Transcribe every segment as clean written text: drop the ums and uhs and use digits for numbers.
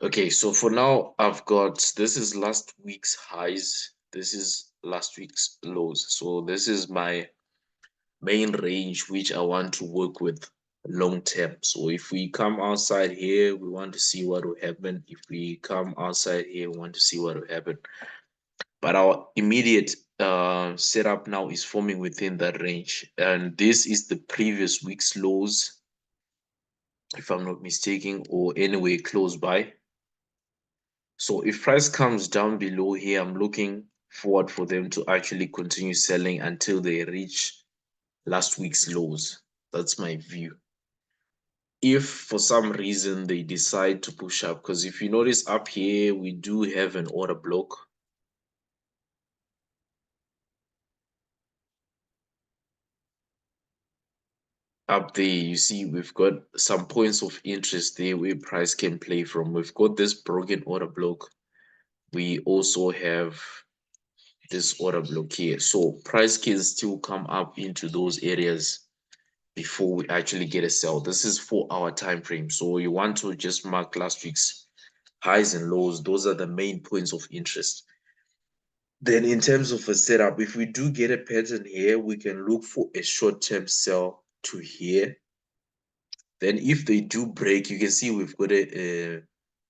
Okay, so for now, I've got, this is last week's highs. This is last week's lows. So this is my main range, which I want to work with long term. So if we come outside here, we want to see what will happen. If we come outside here, we want to see what will happen. But our immediate setup now is forming within that range. And this is the previous week's lows, if I'm not mistaken, or anyway close by. So if price comes down below here, I'm looking forward for them to actually continue selling until they reach last week's lows. That's my view. If for some reason they decide to push up, because if you notice up here, we do have an order block. Up there, you see we've got some points of interest there where price can play from. We've got this broken order block. We also have this order block here. So price can still come up into those areas before we actually get a sell. This is 4-hour time frame. So you want to just mark last week's highs and lows. Those are the main points of interest. Then in terms of a setup, if we do get a pattern here, we can look for a short-term sell to here. Then if they do break, you can see we've got a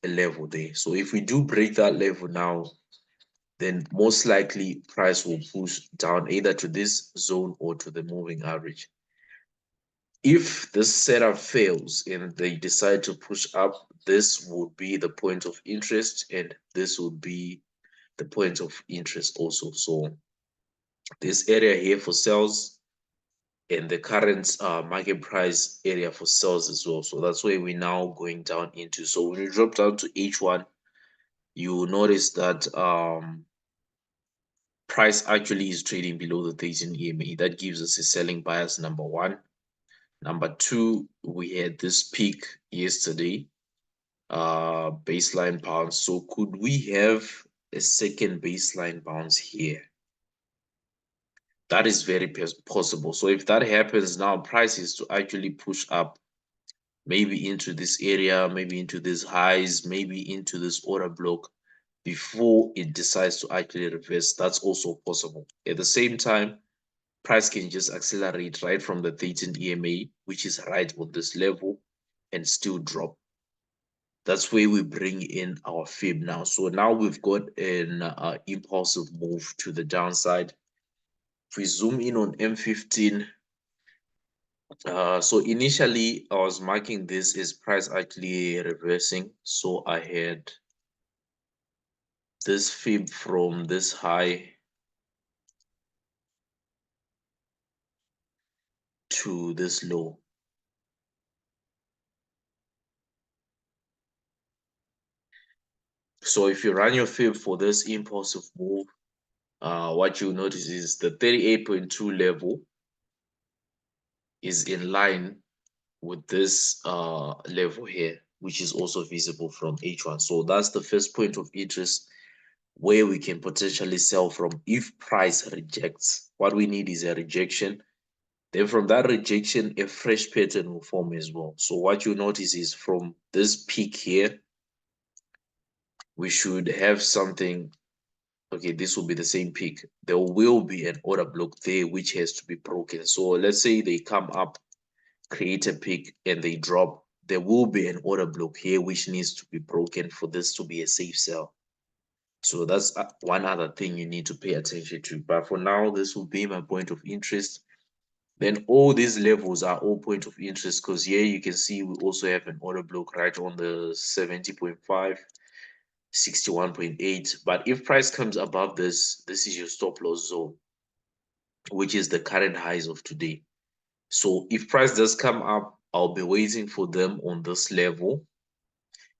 level there. So if we do break that level now, then most likely price will push down either to this zone or to the moving average. If this setup fails and they decide to push up, this would be the point of interest, and this would be the point of interest also. So this area here for sales and the current market price area for sales as well. So that's where we're now going down into. So when you drop down to H1, you will notice that price actually is trading below the 13 EMA. That gives us a selling bias, number one. Number two, we had this peak yesterday, baseline bounce. So could we have a second baseline bounce here? That is very possible. So if that happens now, price is to actually push up, maybe into this area, maybe into these highs, maybe into this order block before it decides to actually reverse. That's also possible. At the same time, price can just accelerate right from the 13 EMA, which is right on this level, and still drop. That's where we bring in our fib now. So now we've got an impulsive move to the downside. If we zoom in on M15, so initially I was marking this as price actually reversing. So I had this fib from this high to this low. So if you run your fib for this impulsive move, what you'll notice is the 38.2 level is in line with this level here, which is also visible from H1. So that's the first point of interest where we can potentially sell from if price rejects. What we need is a rejection. Then from that rejection, a fresh pattern will form as well. So what you notice is from this peak here, we should have something. Okay, this will be the same peak. There will be an order block there which has to be broken. So let's say they come up, create a peak, and they drop. There will be an order block here which needs to be broken for this to be a safe sell. So that's one other thing you need to pay attention to. But for now, this will be my point of interest. Then all these levels are all point of interest because here you can see we also have an order block right on the 70.5. 61.8. But if price comes above this, this is your stop loss zone, which is the current highs of today. So if price does come up, I'll be waiting for them on this level,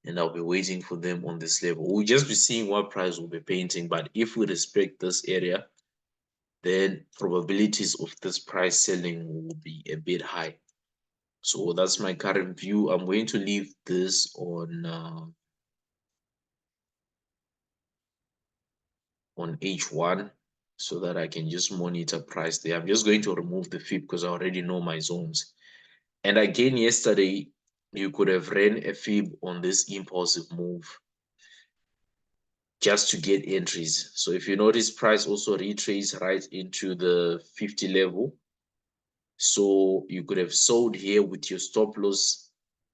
and I'll be waiting for them on this level. We'll just be seeing what price will be painting. But if we respect this area, then probabilities of this price selling will be a bit high. So that's my current view. I'm going to leave this on H1 so that I can just monitor price there. I'm just going to remove the fib because I already know my zones. And again, yesterday, you could have ran a fib on this impulsive move just to get entries. So if you notice, price also retraces right into the 50 level. So you could have sold here with your stop loss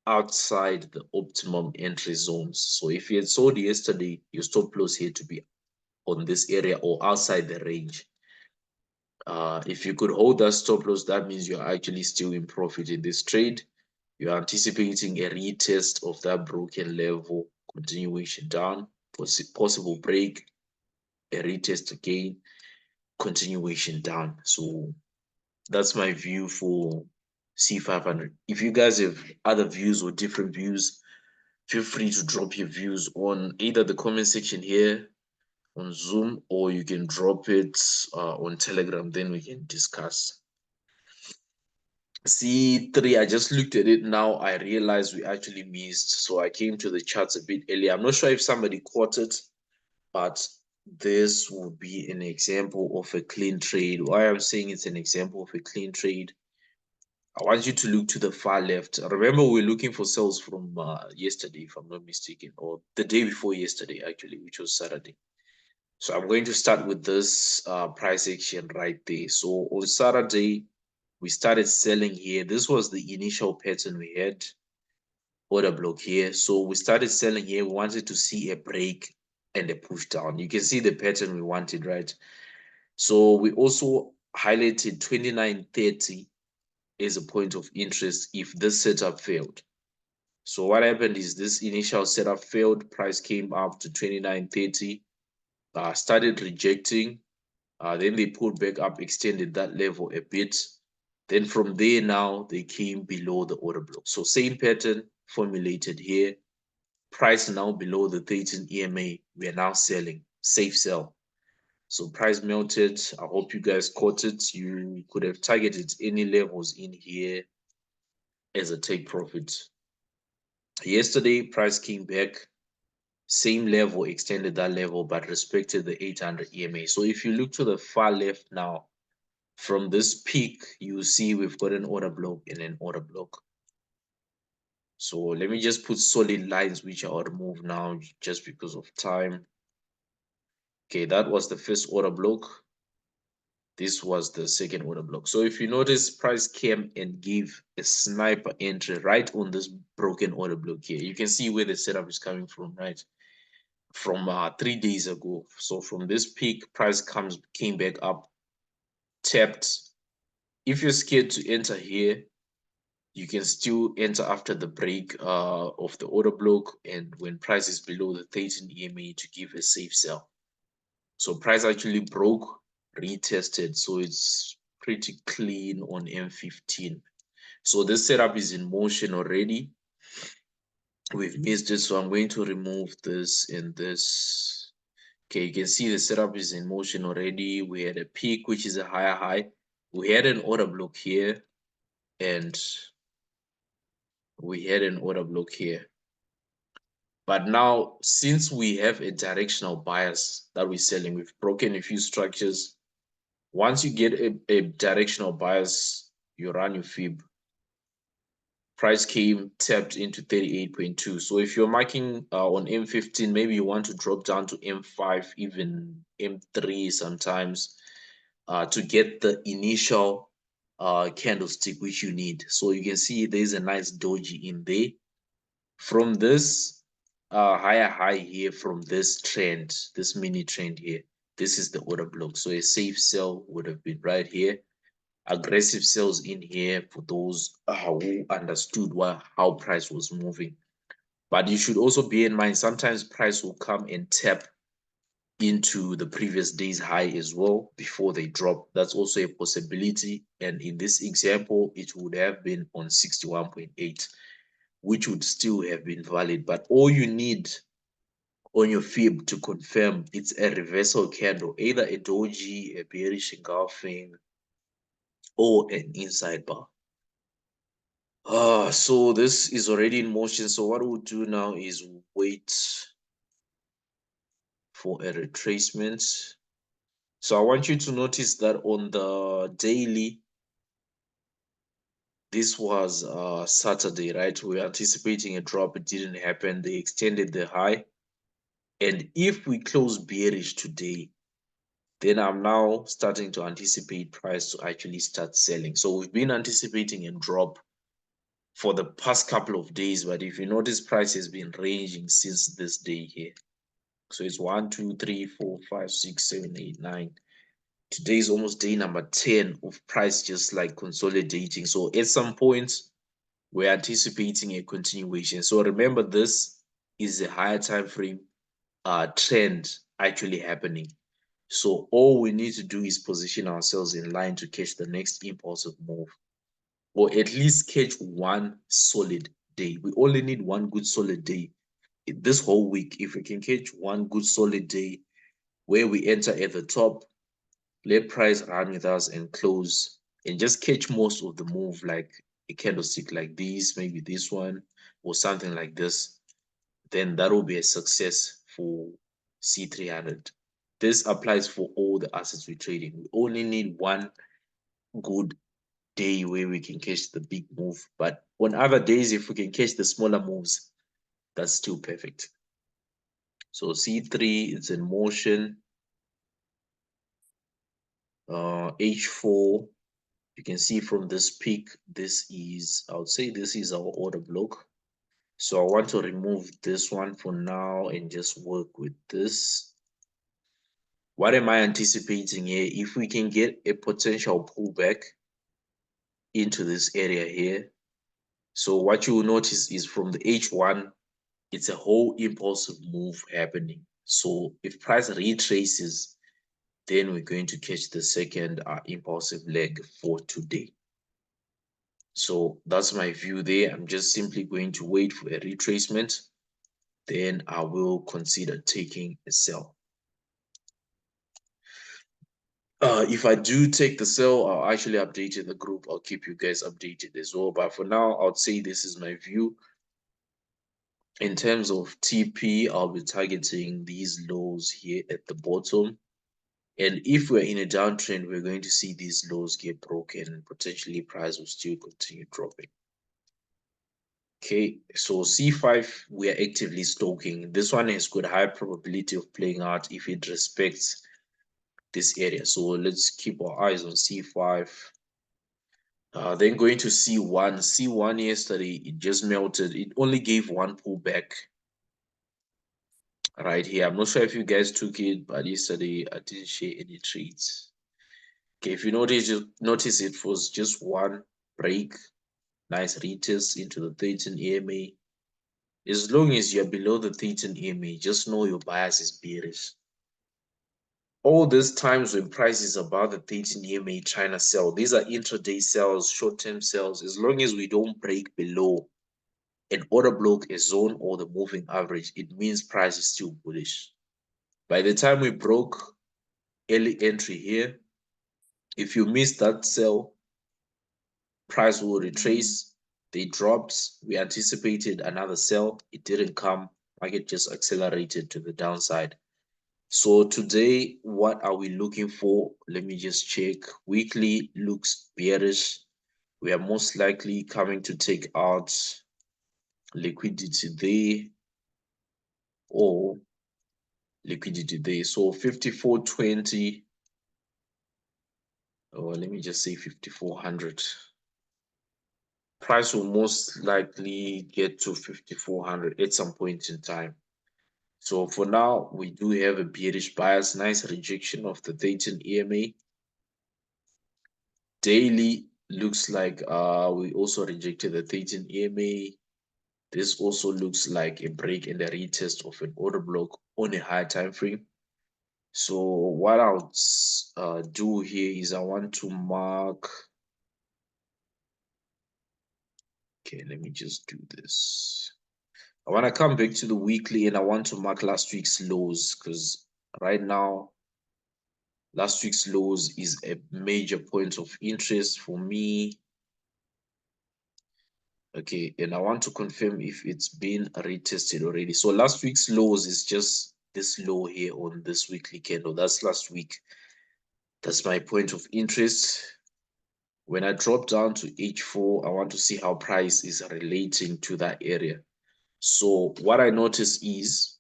outside the optimum entry zones. So if you had sold yesterday, your stop loss here to be on this area or outside the range. If you could hold that stop loss, that means you're actually still in profit in this trade. You're anticipating a retest of that broken level, continuation down, possible break, a retest again, continuation down. So that's my view for C500. If you guys have other views or different views, feel free to drop your views on either the comment section here on Zoom, or you can drop it on Telegram, then we can discuss. C3, I just looked at it now. I realized we actually missed. So I came to the charts a bit earlier. I'm not sure if somebody caught it, but this would be an example of a clean trade. Why I'm saying it's an example of a clean trade, I want you to look to the far left. Remember, we're looking for sales from yesterday, if I'm not mistaken, or the day before yesterday, actually, which was Saturday. So I'm going to start with this price action right there. So on Saturday, we started selling here. This was the initial pattern we had, order block here. So we started selling here. We wanted to see a break and a push down. You can see the pattern we wanted, right? So we also highlighted 29.30 as a point of interest if this setup failed. So what happened is this initial setup failed, price came up to 29.30, started rejecting, then they pulled back up, extended that level a bit. Then from there now, they came below the order block. So same pattern formulated here. Price now below the 13 EMA. We are now selling. Safe sell. So price melted. I hope you guys caught it. You could have targeted any levels in here as a take profit. Yesterday, price came back. Same level, extended that level, but respected the 800 EMA. So if you look to the far left now, from this peak, you see we've got an order block and an order block. So let me just put solid lines, which I'll remove now just because of time. Okay, that was the first order block. This was the second order block. So if you notice, price came and gave a sniper entry right on this broken order block here. You can see where the setup is coming from, right? From 3 days ago. So from this peak, price came back up, tapped. If you're scared to enter here, you can still enter after the break of the order block and when price is below the 13 EMA to give a safe sell. So price actually broke, retested, so it's pretty clean on M15. So this setup is in motion already. We've missed it, so I'm going to remove this and this. Okay, you can see the setup is in motion already. We had a peak, which is a higher high. We had an order block here, and we had an order block here. But now, since we have a directional bias that we're selling, we've broken a few structures. Once you get a directional bias, you run your fib. Price came tapped into 38.2. So if you're marking on M15, maybe you want to drop down to M5, even M3 sometimes, to get the initial candlestick which you need. So you can see there's a nice doji in there. From this higher high here, from this trend, this mini trend here, this is the order block. So a safe sell would have been right here. Aggressive sales in here for those who understood how price was moving. But you should also bear in mind, sometimes price will come and tap into the previous day's high as well before they drop. That's also a possibility. And in this example, it would have been on 61.8, which would still have been valid. But all you need on your fib to confirm it's a reversal candle, either a doji, a bearish engulfing, or an inside bar. So this is already in motion. So what we'll do now is wait for a retracement. So I want you to notice that on the daily, this was Saturday, right? We were anticipating a drop. It didn't happen. They extended the high. And if we close bearish today, then I'm now starting to anticipate price to actually start selling. So we've been anticipating a drop for the past couple of days, but if you notice, price has been ranging since this day here. So it's 1, 2, 3, 4, 5, 6, 7, 8, 9. Today is almost day number 10 of price just like consolidating. So at some point, we're anticipating a continuation. So remember, this is a higher time frame trend actually happening. So all we need to do is position ourselves in line to catch the next impulsive move, or at least catch one solid day. We only need one good solid day this whole week. If we can catch one good solid day where we enter at the top, let price run with us and close and just catch most of the move, like a candlestick like this, maybe this one or something like this, then that will be a success for C300. This applies for all the assets we're trading. We only need one good day where we can catch the big move. But on other days, if we can catch the smaller moves, that's still perfect. So C3 is in motion. H4, you can see from this peak, this is, I would say this is our order block. So I want to remove this one for now and just work with this. What am I anticipating here? If we can get a potential pullback into this area here. So what you will notice is from the H1, it's a whole impulsive move happening. So if price retraces, then we're going to catch the second impulsive leg for today. So that's my view there. I'm just simply going to wait for a retracement. Then I will consider taking a sell. If I do take the sell, I'll actually update in the group. I'll keep you guys updated as well. But for now, I would say this is my view. In terms of TP, I'll be targeting these lows here at the bottom. And if we're in a downtrend, we're going to see these lows get broken and potentially price will still continue dropping. Okay, so C5, we are actively stalking. This one has got high probability of playing out if it respects this area. So let's keep our eyes on C5. Then going to C1. C1 yesterday, it just melted. It only gave one pullback right here. I'm not sure if you guys took it, but yesterday I didn't share any trades. Okay, if you notice it was just one break, nice retest into the 13 EMA. As long as you're below the 13 EMA, just know your bias is bearish. All these times when price is above the 13 EMA trying to sell, these are intraday sells, short-term sells. As long as we don't break below an order block, a zone, or the moving average, it means price is still bullish. By the time we broke early entry here, if you miss that sell, price will retrace. They dropped. We anticipated another sell. It didn't come. Market just accelerated to the downside. So today, what are we looking for? Let me just check. Weekly looks bearish. We are most likely coming to take out liquidity there or liquidity there. So 54.20, or let me just say 5400. Price will most likely get to 5400 at some point in time. So for now, we do have a bearish bias, nice rejection of the 13 EMA. Daily looks like we also rejected the 13 EMA. This also looks like a break and a retest of an order block on a higher time frame. So what I'll do here is I want to mark. Okay, let me just do this. I want to come back to the weekly and I want to mark last week's lows because right now, last week's lows is a major point of interest for me. Okay, and I want to confirm if it's been retested already. So last week's lows is just this low here on this weekly candle. That's last week. That's my point of interest. When I drop down to H4, I want to see how price is relating to that area. So what I notice is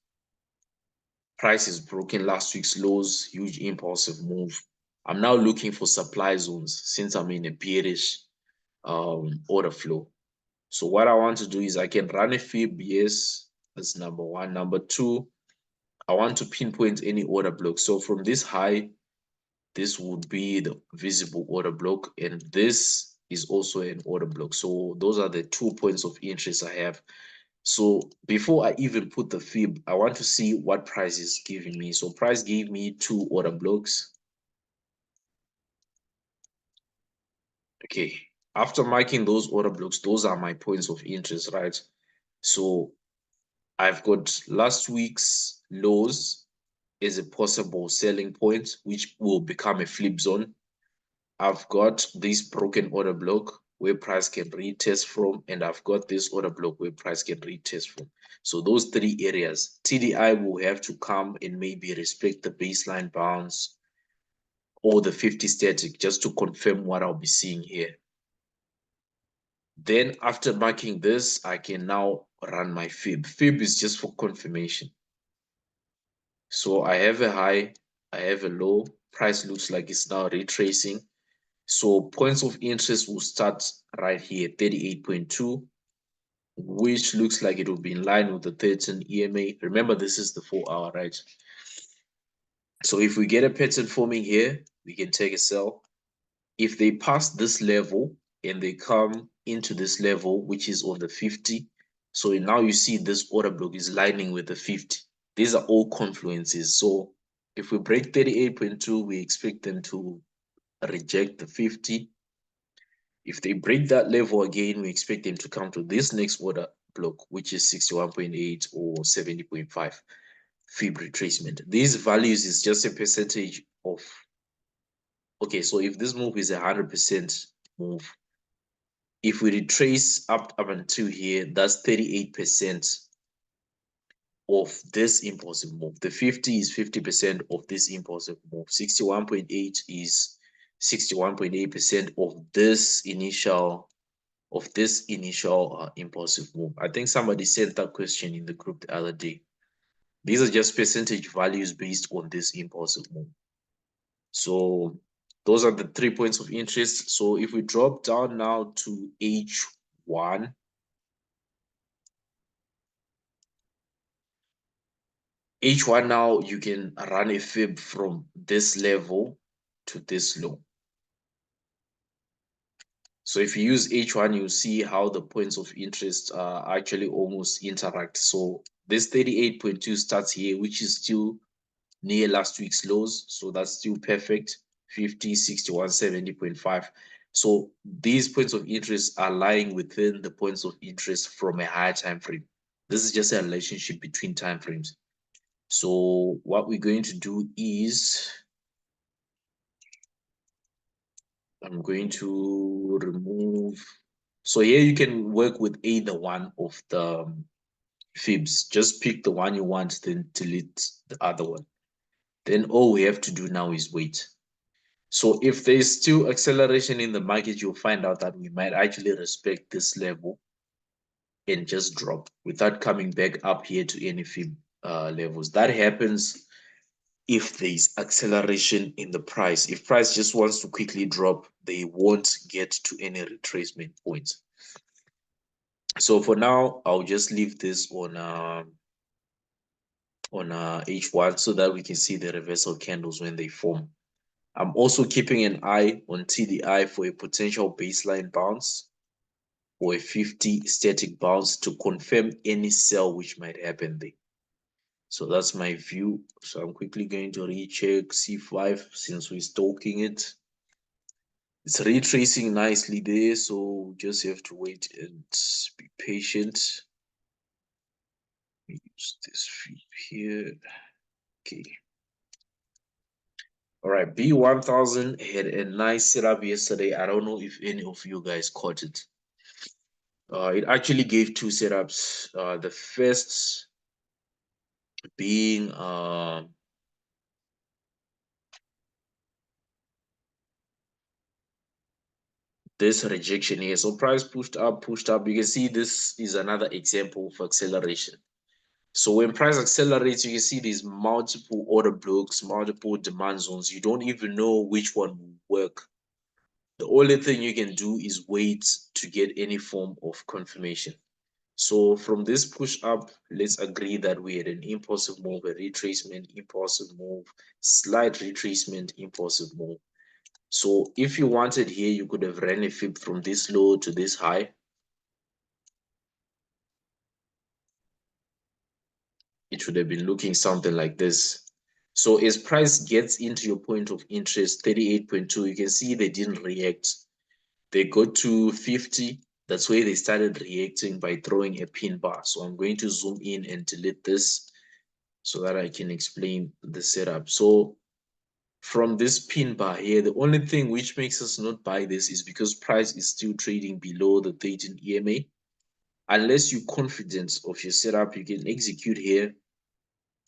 Price is broken last week's lows, huge impulsive move. I'm now looking for supply zones since I'm in a bearish order flow. So what I want to do is I can run a fib, yes, that's number one. Number two, I want to pinpoint any order block. So from this high, this would be the visible order block, and this is also an order block. So those are the 2 points of interest I have. So before I even put the fib, I want to see what price is giving me. So price gave me 2 order blocks. Okay, after marking those order blocks, those are my points of interest, right? So I've got last week's lows as a possible selling point, which will become a flip zone. I've got this broken order block where price can retest from, and I've got this order block where price can retest from. So those 3 areas, TDI will have to come and maybe respect the baseline bounce or the 50 static just to confirm what I'll be seeing here. Then after marking this, I can now run my fib. Fib is just for confirmation. So I have a high, I have a low, price looks like it's now retracing. So points of interest will start right here, 38.2, which looks like it will be in line with the 13 EMA. Remember, this is the 4-hour, right? So if we get a pattern forming here, we can take a sell. If they pass this level and they come into this level, which is on the 50, so now you see this order block is lining with the 50. These are all confluences. So if we break 38.2, we expect them to reject the 50. If they break that level again, we expect them to come to this next order block, which is 61.8 or 70.5 fib retracement. These values is just a percentage of, okay, so if this move is 100% move, if we retrace up until here, that's 38% of this impulsive move. The 50 is 50% of this impulsive move. 61.8 is 61.8% of this initial impulsive move. I think somebody sent that question in the group the other day. These are just percentage values based on this impulsive move. So those are the 3 points of interest. So if we drop down now to H1, H1 now you can run a fib from this level to this low. So if you use H1, you see how the points of interest actually almost interact. So this 38.2 starts here, which is still near last week's lows. So that's still perfect. 50, 61, 70.5. So these points of interest are lying within the points of interest from a higher time frame. This is just a relationship between time frames. So what we're going to do is I'm going to remove. So here you can work with either one of the fibs. Just pick the one you want, then delete the other one. Then all we have to do now is wait. So if there's still acceleration in the market, you'll find out that we might actually respect this level and just drop without coming back up here to any fib levels. That happens if there's acceleration in the price. If price just wants to quickly drop, they won't get to any retracement points. So for now, I'll just leave this on H1 so that we can see the reversal candles when they form. I'm also keeping an eye on TDI for a potential baseline bounce or a 50 static bounce to confirm any sell which might happen there. So that's my view. So I'm quickly going to recheck C5 since we're stalking it. It's retracing nicely there, so just have to wait and be patient. Use this feed here. Okay. All right, B1000 had a nice setup yesterday. I don't know if any of you guys caught it. It actually gave 2 setups. The first being this rejection here. So price pushed up, pushed up. You can see this is another example of acceleration. So when price accelerates, you can see these multiple order blocks, multiple demand zones. You don't even know which one will work. The only thing you can do is wait to get any form of confirmation. So from this push up, let's agree that we had an impulsive move, a retracement, impulsive move, slight retracement, impulsive move. So if you wanted here, you could have ran a fib from this low to this high. It should have been looking something like this. So as price gets into your point of interest, 38.2, you can see they didn't react. They got to 50. That's where they started reacting by throwing a pin bar. So I'm going to zoom in and delete this so that I can explain the setup. So from this pin bar here, the only thing which makes us not buy this is because price is still trading below the 13 EMA. Unless you're confident of your setup, you can execute here.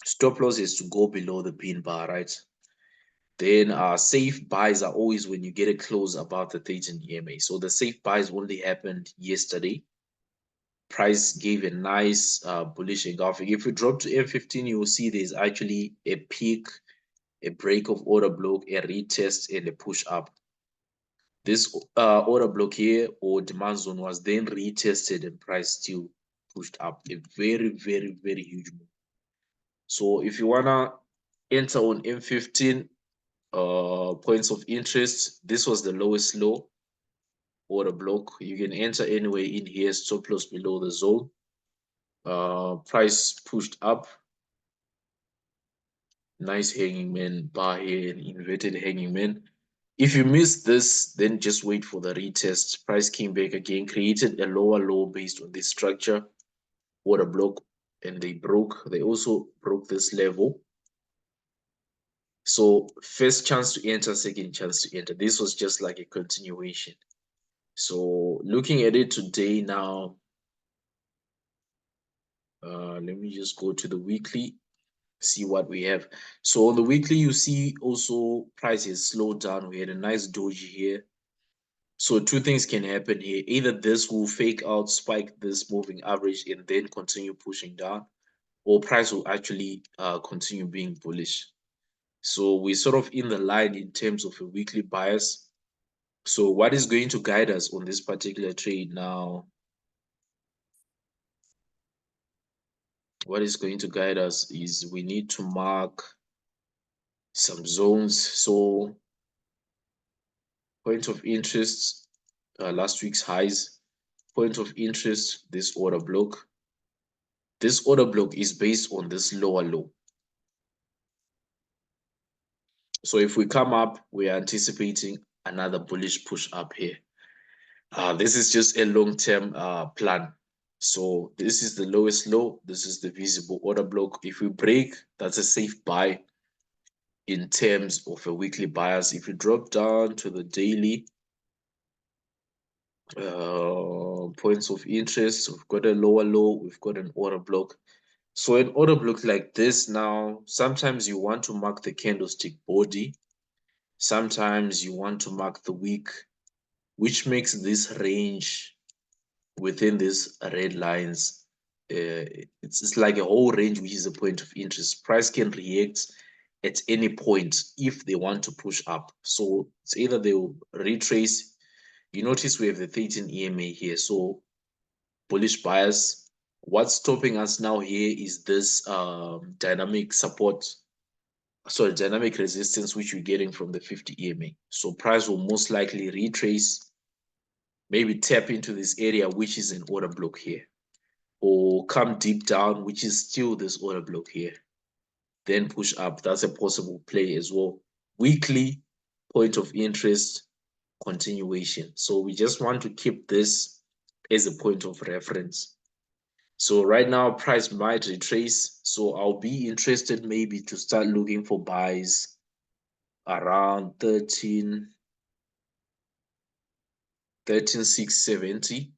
Stop loss is to go below the pin bar, right? Then safe buys are always when you get a close above the 13 EMA. So the safe buys only happened yesterday. Price gave a nice bullish engulfing. If we drop to M15, you will see there's actually a peak, a break of order block, a retest, and a push up. This order block here or demand zone was then retested and price still pushed up. A very, very, very huge move. So if you wanna enter on M15, points of interest, this was the lowest low order block. You can enter anywhere in here, stop loss below the zone. Price pushed up. Nice hanging man bar here, an inverted hanging man. If you missed this, then just wait for the retest. Price came back again, created a lower low based on this structure, order block, and they broke. They also broke this level. So first chance to enter, second chance to enter. This was just like a continuation. So looking at it today now, let me just go to the weekly, see what we have. So on the weekly, you see also prices slowed down. We had a nice doji here. So two things can happen here. Either this will fake out, spike this moving average, and then continue pushing down, or price will actually continue being bullish. So we're sort of in the line in terms of a weekly bias. So what is going to guide us on this particular trade now? What is going to guide us is we need to mark some zones. So point of interest, last week's highs, point of interest, this order block. This order block is based on this lower low. So if we come up, we are anticipating another bullish push up here. This is just a long-term plan. So this is the lowest low. This is the visible order block. If we break, that's a safe buy in terms of a weekly bias. If you drop down to the daily points of interest, we've got a lower low, we've got an order block. So an order block like this now, sometimes you want to mark the candlestick body. Sometimes you want to mark the wick, which makes this range within these red lines. It's like a whole range, which is a point of interest. Price can react at any point if they want to push up. So it's either they will retrace. You notice we have the 13 EMA here. So bullish bias. What's stopping us now here is this dynamic support, sorry, dynamic resistance, which we're getting from the 50 EMA. So price will most likely retrace, maybe tap into this area, which is an order block here, or come deep down, which is still this order block here, then push up. That's a possible play as well. Weekly point of interest continuation. So we just want to keep this as a point of reference. So right now, price might retrace. So I'll be interested maybe to start looking for buys around 13,670.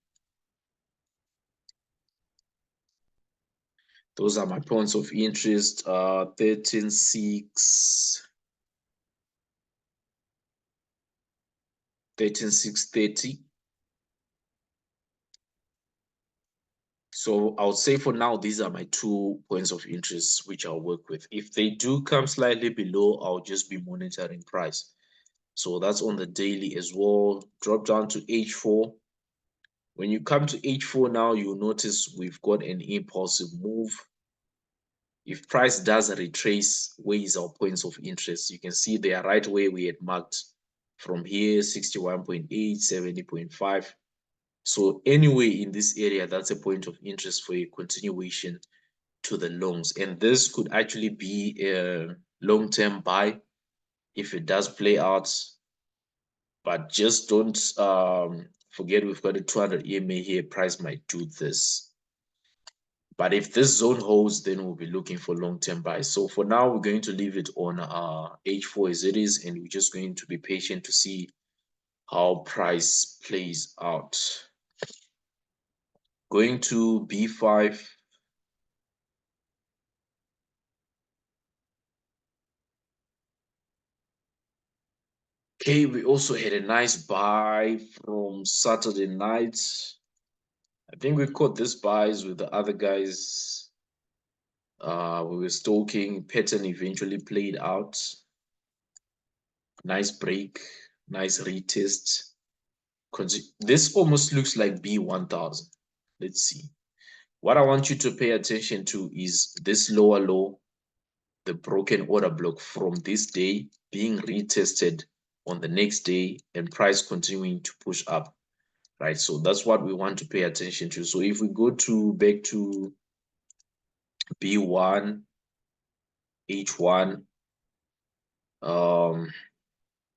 Those are my points of interest. 13,630. So I'll say for now, these are my 2 points of interest which I'll work with. If they do come slightly below, I'll just be monitoring price. So that's on the daily as well. Drop down to H4. When you come to H4 now, you'll notice we've got an impulsive move. If price does retrace, where is our points of interest? You can see they are right where we had marked from here, 61.8, 70.5. So anyway, in this area, that's a point of interest for a continuation to the longs. And this could actually be a long-term buy if it does play out. But just don't forget we've got a 200 EMA here. Price might do this. But if this zone holds, then we'll be looking for long-term buys. So for now, we're going to leave it on H4 as it is, and we're just going to be patient to see how price plays out. Going to B5. Okay, we also had a nice buy from Saturday night. I think we caught this buys with the other guys. We were stalking. Pattern eventually played out. Nice break, nice retest. This almost looks like B1000. Let's see. What I want you to pay attention to is this lower low, the broken order block from this day being retested on the next day and price continuing to push up, right? So that's what we want to pay attention to. So if we go to back to B1, H1,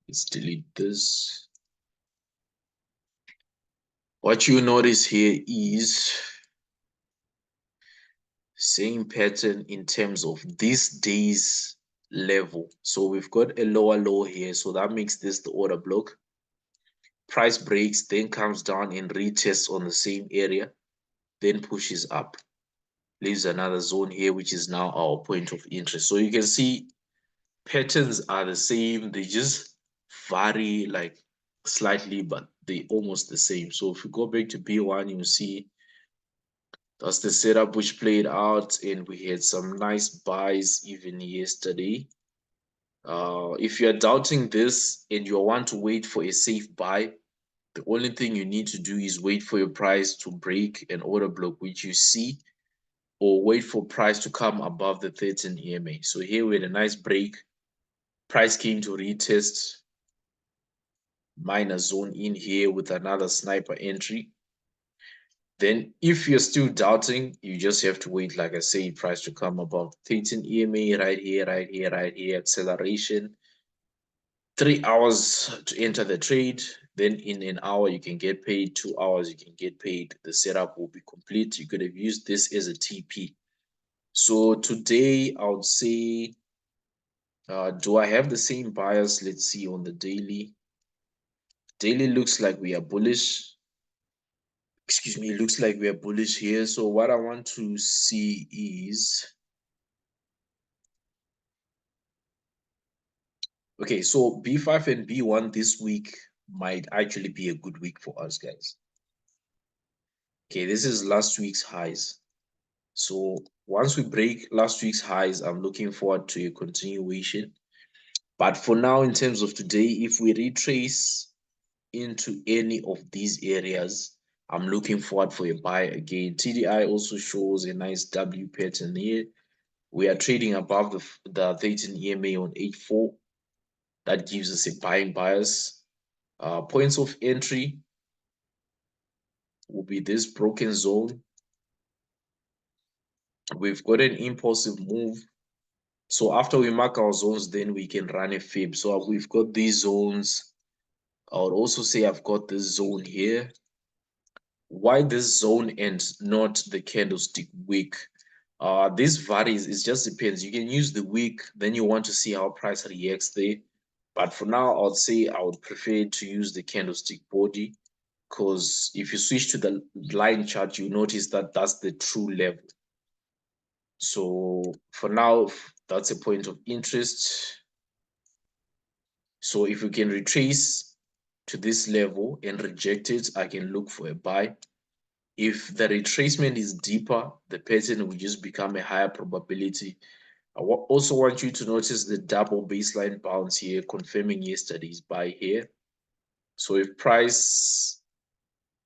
let's delete this. What you notice here is same pattern in terms of this day's level. So we've got a lower low here. So that makes this the order block. Price breaks, then comes down and retests on the same area, then pushes up. Leaves another zone here, which is now our point of interest. So you can see patterns are the same. They just vary like slightly, but they almost the same. So if we go back to B1, you see that's the setup which played out, and we had some nice buys even yesterday. If you're doubting this and you want to wait for a safe buy, the only thing you need to do is wait for your price to break an order block, which you see, or wait for price to come above the 13 EMA. So here we had a nice break. Price came to retest, minor zone in here with another sniper entry. Then if you're still doubting, you just have to wait, like I say, price to come above 13 EMA right here, right here, right here, acceleration. 3 hours to enter the trade. Then in an hour, you can get paid. 2 hours, you can get paid. The setup will be complete. You could have used this as a TP. So today, I would say, do I have the same bias? Let's see on the daily. Daily looks like we are bullish. Excuse me, it looks like we are bullish here. So what I want to see is, okay, so B5 and B1 this week might actually be a good week for us, guys. Okay, this is last week's highs. So once we break last week's highs, I'm looking forward to a continuation. But for now, in terms of today, if we retrace into any of these areas, I'm looking forward for a buy again. TDI also shows a nice W pattern here. We are trading above the 13 EMA on H4. That gives us a buying bias. Points of entry will be this broken zone. We've got an impulsive move. So after we mark our zones, then we can run a fib. So we've got these zones. I would also say I've got this zone here. Why this zone and not the candlestick wick? This varies. It just depends. You can use the wick, then you want to see how price reacts there. But for now, I would say I would prefer to use the candlestick body, because if you switch to the line chart, you notice that that's the true level. So for now, that's a point of interest. So if we can retrace to this level and reject it, I can look for a buy. If the retracement is deeper, the pattern will just become a higher probability. I also want you to notice the double baseline bounce here, confirming yesterday's buy here. So if price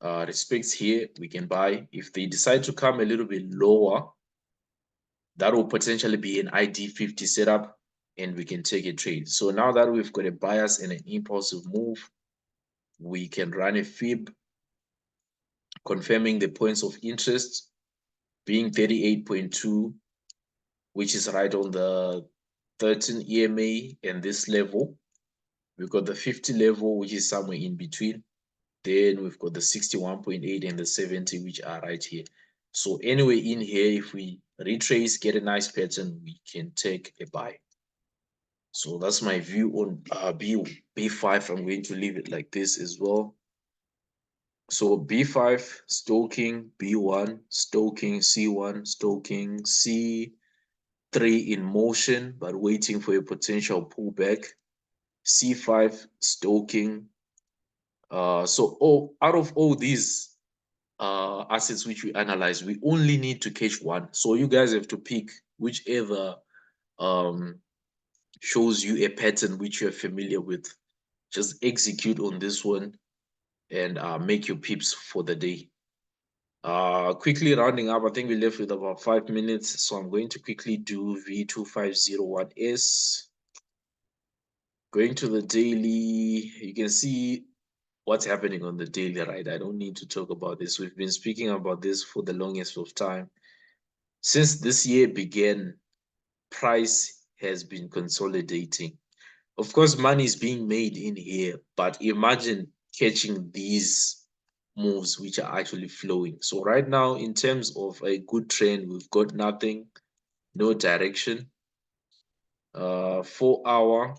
respects here, we can buy. If they decide to come a little bit lower, that will potentially be an ID50 setup and we can take a trade. So now that we've got a bias and an impulsive move, we can run a fib confirming the points of interest being 38.2, which is right on the 13 EMA and this level. We've got the 50 level, which is somewhere in between. Then we've got the 61.8 and the 70, which are right here. So anyway, in here, if we retrace, get a nice pattern, we can take a buy. So that's my view on B5. I'm going to leave it like this as well. So B5, stoking, B1, stoking, C1, stoking, C3 in motion, but waiting for a potential pullback. C5, stoking. So out of all these assets which we analyze, we only need to catch one. So you guys have to pick whichever shows you a pattern which you're familiar with. Just execute on this one and make your pips for the day. Quickly rounding up, I think we left with about 5 minutes, so I'm going to quickly do V2501S. Going to the daily, you can see what's happening on the daily, right? I don't need to talk about this. We've been speaking about this for the longest of time. Since this year began, price has been consolidating. Of course, money is being made in here, but imagine catching these moves which are actually flowing. So right now, in terms of a good trend, we've got nothing, no direction. 4 hour.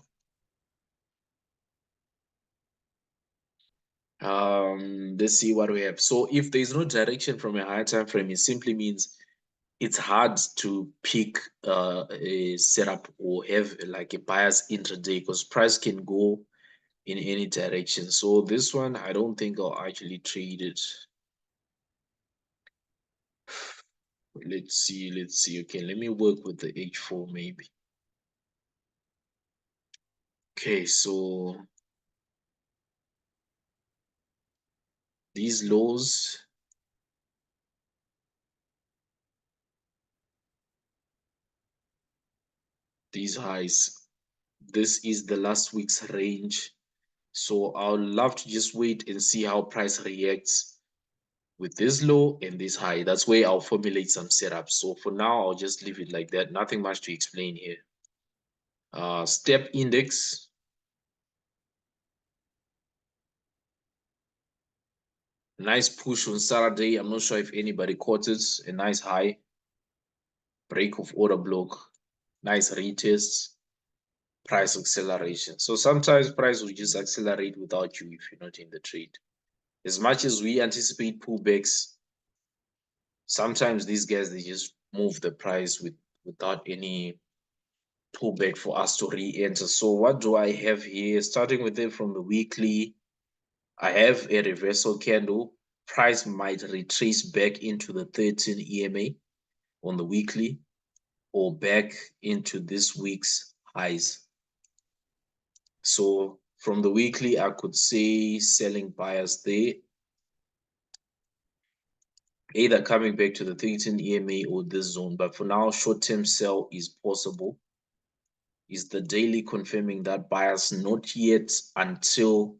Let's see what we have. So if there's no direction from a higher time frame, it simply means it's hard to pick a setup or have like a bias intraday because price can go in any direction. So this one, I don't think I'll actually trade it. Let's see. Okay, let me work with the H4 maybe. Okay, so these lows, these highs, this is the last week's range. So I'll love to just wait and see how price reacts with this low and this high. That's where I'll formulate some setups. So for now, I'll just leave it like that. Nothing much to explain here. Step index. Nice push on Saturday. I'm not sure if anybody caught it. A nice high. Break of order block. Nice retest. Price acceleration. So sometimes price will just accelerate without you if you're not in the trade. As much as we anticipate pullbacks, sometimes these guys, they just move the price without any pullback for us to re-enter. So what do I have here? Starting with it from the weekly, I have a reversal candle. Price might retrace back into the 13 EMA on the weekly or back into this week's highs. So from the weekly, I could say selling buyers there, either coming back to the 13 EMA or this zone. But for now, short-term sell is possible. Is the daily confirming that buyers? Not yet, until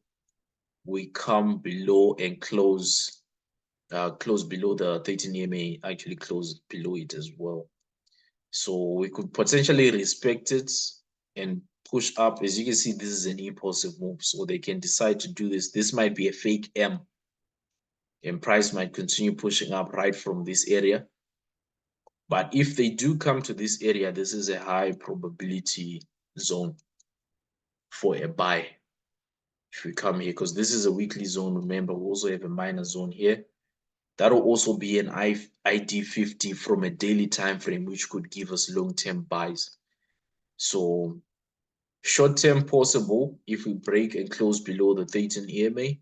we come below and close below the 13 EMA, actually close below it as well. So we could potentially respect it and push up. As you can see, this is an impulsive move, so they can decide to do this. This might be a fake M, and price might continue pushing up right from this area. But if they do come to this area, this is a high probability zone for a buy. If we come here, because this is a weekly zone, remember, we also have a minor zone here. That'll also be an ID50 from a daily time frame, which could give us long-term buys. So short-term possible if we break and close below the 13 EMA.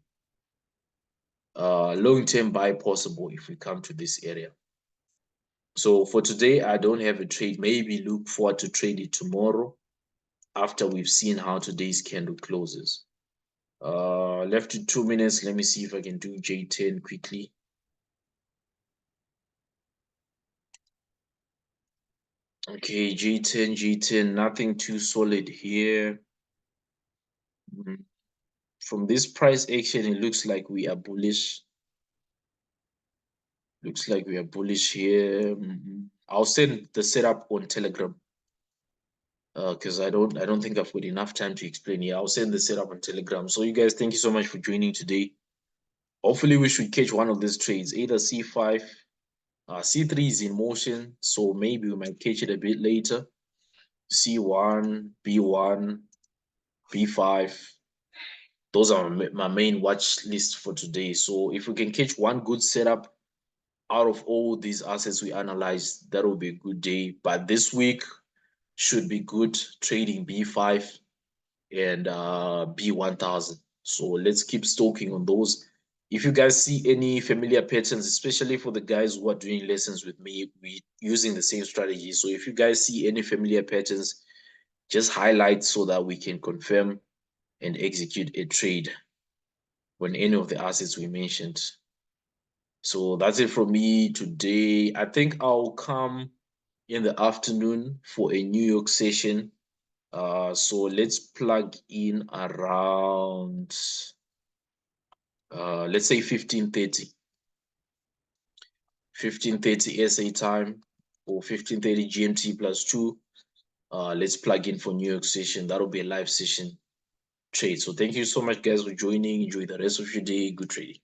long-term buy possible if we come to this area. So for today, I don't have a trade. Maybe look forward to trade it tomorrow after we've seen how today's candle closes. Left to 2 minutes. Let me see if I can do J10 quickly. Okay, J10, nothing too solid here. From this price action, it looks like we are bullish. Looks like we are bullish here. I'll send the setup on Telegram because I don't think I've got enough time to explain here. I'll send the setup on Telegram. So you guys, thank you so much for joining today. Hopefully, we should catch one of these trades, either C5, C3 is in motion, so maybe we might catch it a bit later. C1, B1, B5. Those are my main watch list for today. So if we can catch one good setup out of all these assets we analyzed, that will be a good day. But this week should be good trading B5 and B1000. So let's keep stoking on those. If you guys see any familiar patterns, especially for the guys who are doing lessons with me, we using the same strategy. So if you guys see any familiar patterns, just highlight so that we can confirm and execute a trade on any of the assets we mentioned. So that's it from me today. I think I'll come in the afternoon for a New York session. So let's plug in around let's say 15:30. 15:30 SA time or 15:30 GMT plus 2. Let's plug in for New York session. That'll be a live session trade. So thank you so much, guys, for joining. Enjoy the rest of your day. Good trading.